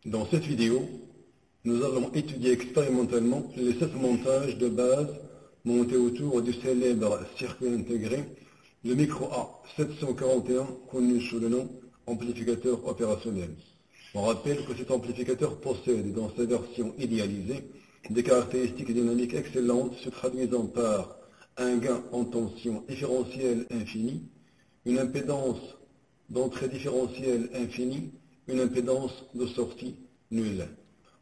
Dans cette vidéo, nous allons étudier expérimentalement les 7 montages de base montés autour du célèbre circuit intégré, le micro A741, connu sous le nom amplificateur opérationnel. On rappelle que cet amplificateur possède dans sa version idéalisée des caractéristiques dynamiques excellentes se traduisant par un gain en tension différentielle infinie, une impédance d'entrée différentielle infinie, une impédance de sortie nulle.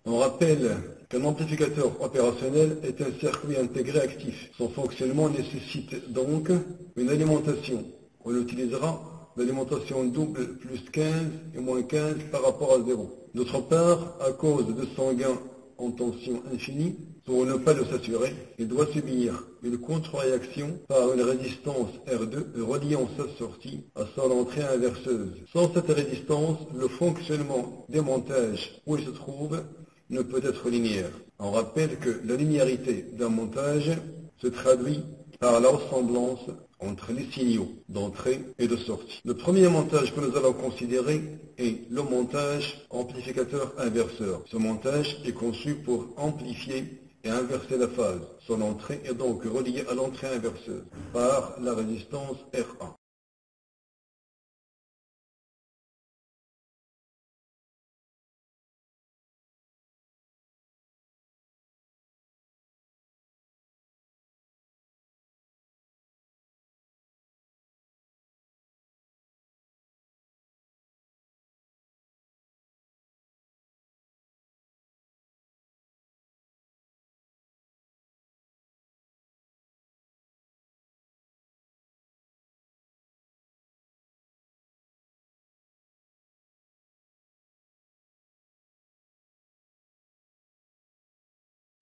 On rappelle qu'un amplificateur opérationnel est un circuit intégré actif. Son fonctionnement nécessite donc une alimentation. On utilisera l'alimentation double plus 15 et moins 15 par rapport à 0. D'autre part, à cause de son gain en tension infinie, pour ne pas le saturer, il doit subir une contre-réaction par une résistance R2 reliant sa sortie à son entrée inverseuse. Sans cette résistance, le fonctionnement des montages où il se trouve ne peut être linéaire. On rappelle que la linéarité d'un montage se traduit par la ressemblance entre les signaux d'entrée et de sortie. Le premier montage que nous allons considérer est le montage amplificateur inverseur. Ce montage est conçu pour amplifier et inverser la phase. Son entrée est donc reliée à l'entrée inverseuse par la résistance R1.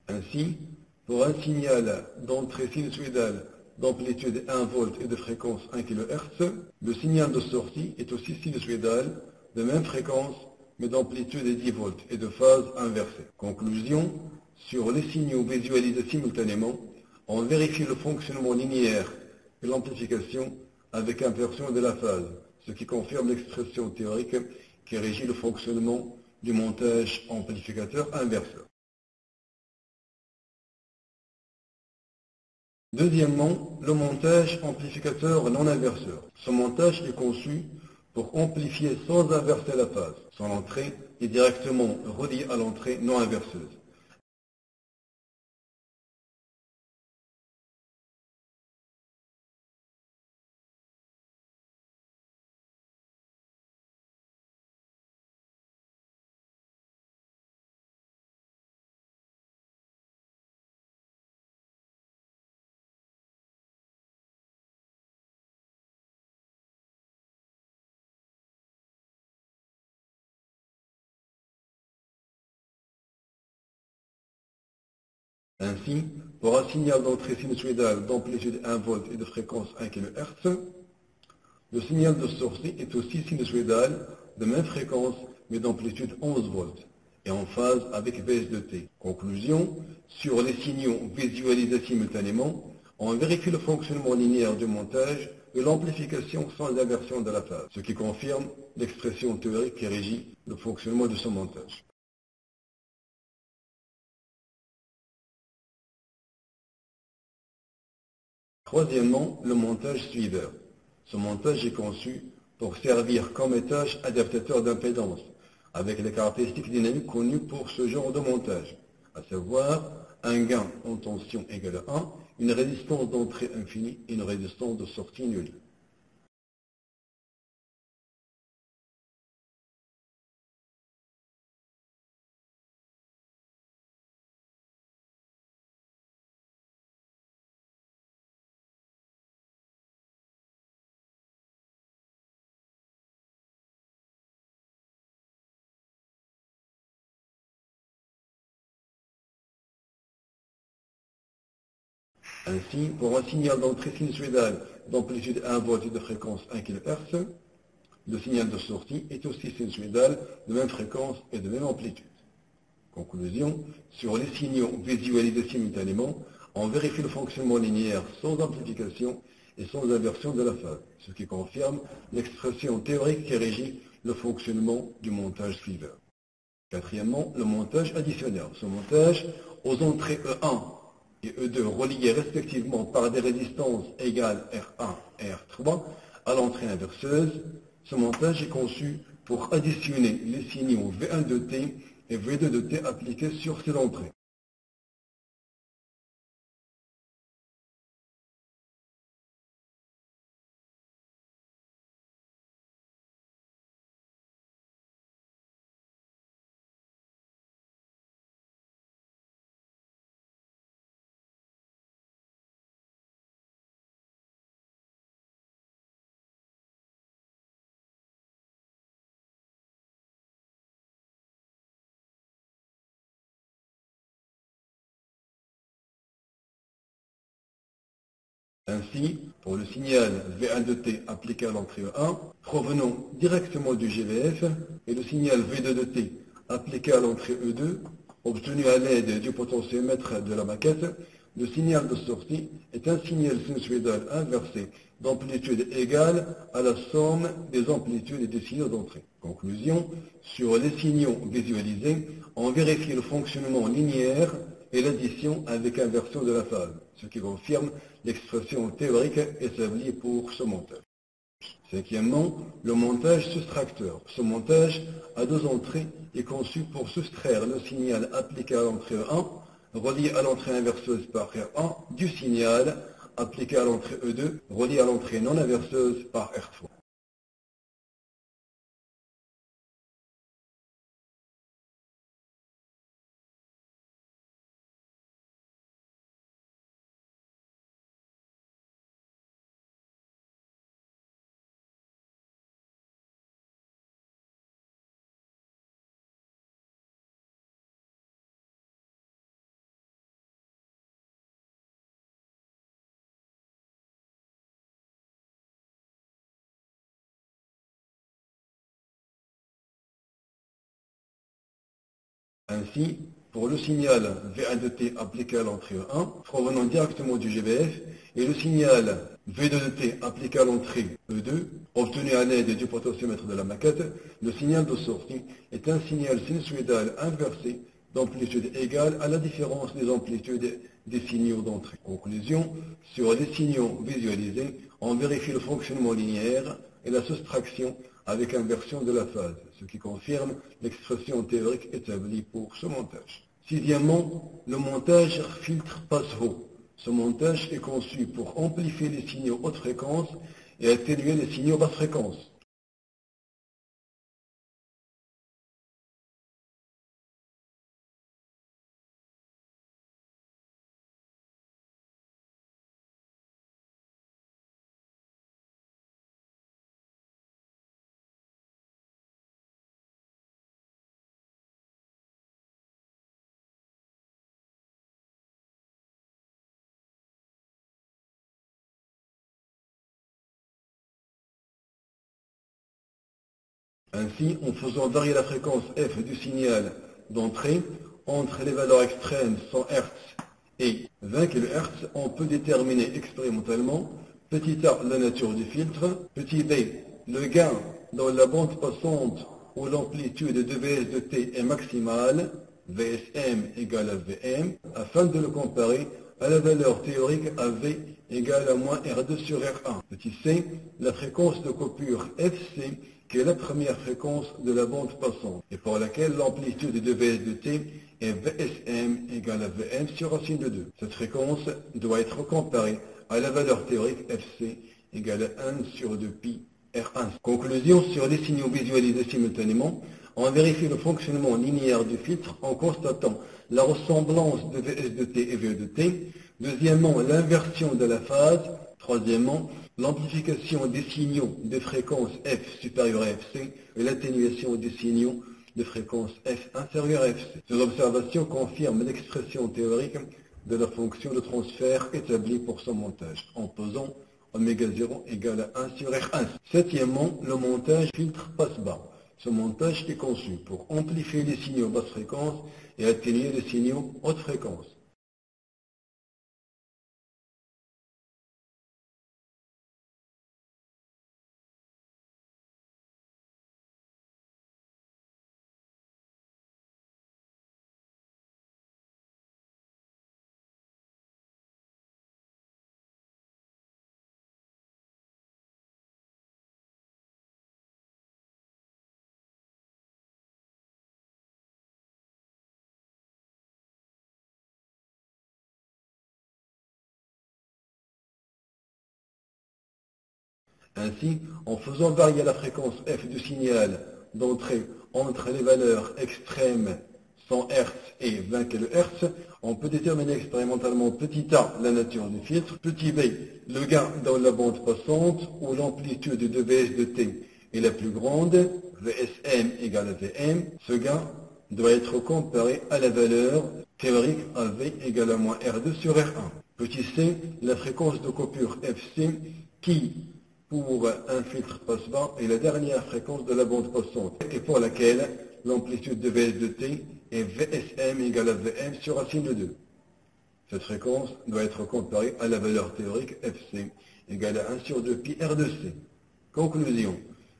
Ainsi, pour un signal d'entrée sinusoïdale d'amplitude 1 V et de fréquence 1 kHz, le signal de sortie est aussi sinusoïdal, de même fréquence, mais d'amplitude 10 V et de phase inversée. Conclusion, sur les signaux visualisés simultanément, on vérifie le fonctionnement linéaire et l'amplification avec inversion de la phase, ce qui confirme l'expression théorique qui régit le fonctionnement du montage amplificateur inverseur. Deuxièmement, le montage amplificateur non inverseur. Ce montage est conçu pour amplifier sans inverser la phase. Son entrée est directement reliée à l'entrée non inverseuse. Ainsi, pour un signal d'entrée sinusoïdale d'amplitude 1 V et de fréquence 1 kHz, le signal de sortie est aussi sinusoïdal de même fréquence mais d'amplitude 11 V et en phase avec baisse de T. Conclusion, sur les signaux visualisés simultanément, on vérifie le fonctionnement linéaire du montage et l'amplification sans inversion de la phase, ce qui confirme l'expression théorique qui régit le fonctionnement de ce montage. Troisièmement, le montage suiveur. Ce montage est conçu pour servir comme étage adaptateur d'impédance, avec les caractéristiques dynamiques connues pour ce genre de montage, à savoir un gain en tension égale à 1, une résistance d'entrée infinie et une résistance de sortie nulle. Ainsi, pour un signal d'entrée sinusoïdale d'amplitude 1 V et de fréquence 1 kHz, le signal de sortie est aussi sinusoïdal de même fréquence et de même amplitude. Conclusion, sur les signaux visualisés simultanément, on vérifie le fonctionnement linéaire sans amplification et sans inversion de la phase, ce qui confirme l'expression théorique qui régit le fonctionnement du montage suiveur. Quatrièmement, le montage additionnel. Ce montage aux entrées E1 et E2 reliées respectivement par des résistances égales R1 et R3 à l'entrée inverseuse. Ce montage est conçu pour additionner les signaux V1 de T et V2 de T appliqués sur ces entrées. Ainsi, pour le signal V1 de T appliqué à l'entrée E1, provenant directement du GVF, et le signal V2 de T appliqué à l'entrée E2, obtenu à l'aide du potentiomètre de la maquette, le signal de sortie est un signal sinusoïdal inversé d'amplitude égale à la somme des amplitudes des signaux d'entrée. Conclusion, sur les signaux visualisés, on vérifie le fonctionnement linéaire et l'addition avec inversion de la phase, ce qui confirme l'expression théorique établie pour ce montage. Cinquièmement, le montage soustracteur. Ce montage à deux entrées est conçu pour soustraire le signal appliqué à l'entrée 1, relié à l'entrée inverseuse par R1, du signal appliqué à l'entrée E2, relié à l'entrée non inverseuse par R3. Ainsi, pour le signal V1 de T appliqué à l'entrée 1, provenant directement du GBF, et le signal V2 de T appliqué à l'entrée E2, obtenu à l'aide du potentiomètre de la maquette, le signal de sortie est un signal sinusoïdal inversé d'amplitude égale à la différence des amplitudes des signaux d'entrée. Conclusion, sur les signaux visualisés, on vérifie le fonctionnement linéaire et la soustraction avec inversion de la phase, ce qui confirme l'expression théorique établie pour ce montage. Sixièmement, le montage filtre passe-haut. Ce montage est conçu pour amplifier les signaux haute fréquence et atténuer les signaux basse fréquence. Ainsi, en faisant varier la fréquence f du signal d'entrée entre les valeurs extrêmes 100 Hz et 20 kHz, on peut déterminer expérimentalement petit a la nature du filtre, petit b le gain dans la bande passante où l'amplitude de Vs de t est maximale, Vsm égale à Vm, afin de le comparer à la valeur théorique AV égale à moins R2 sur R1. Petit c, la fréquence de coupure Fc, qui est la première fréquence de la bande passante, et pour laquelle l'amplitude de Vs de t est Vsm égale à Vm sur racine de 2. Cette fréquence doit être comparée à la valeur théorique Fc égale à 1 sur 2π R1. Conclusion, sur les signaux visualisés simultanément, on vérifie le fonctionnement linéaire du filtre en constatant la ressemblance de Vs de t et Ve de t. Deuxièmement, l'inversion de la phase. Troisièmement, l'amplification des signaux de fréquence f supérieure à fc et l'atténuation des signaux de fréquence f inférieure à fc. Ces observations confirment l'expression théorique de la fonction de transfert établie pour son montage, en posant oméga 0 égale à 1 sur R1. Septièmement, le montage filtre passe-bas. Ce montage est conçu pour amplifier les signaux basse fréquence et atténuer les signaux haute fréquence. Ainsi, en faisant varier la fréquence f du signal d'entrée entre les valeurs extrêmes 100 Hz et 20 kHz, on peut déterminer expérimentalement petit a, la nature du filtre, petit b, le gain dans la bande passante où l'amplitude de Vs de t est la plus grande, Vsm égale à Vm. Ce gain doit être comparé à la valeur théorique AV égale à moins R2 sur R1. Petit c, la fréquence de coupure Fc qui, pour un filtre passe-bas, est la dernière fréquence de la bande passante et pour laquelle l'amplitude de Vs de t est Vsm égale à Vm sur racine de 2. Cette fréquence doit être comparée à la valeur théorique Fc égale à 1 sur 2 pi R de C. Conclusion.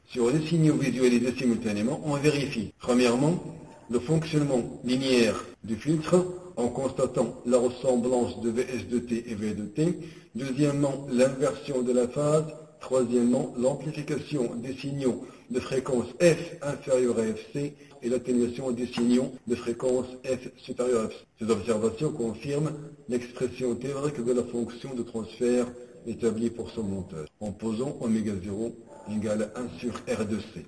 Sur les signaux visualisés simultanément, on vérifie, premièrement, le fonctionnement linéaire du filtre en constatant la ressemblance de Vs de t et V de t. Deuxièmement, l'inversion de la phase. Troisièmement, l'amplification des signaux de fréquence F inférieure à Fc et l'atténuation des signaux de fréquence F supérieure à Fc. Ces observations confirment l'expression théorique de la fonction de transfert établie pour son montage, en posant ω0 égale à 1 sur R de C.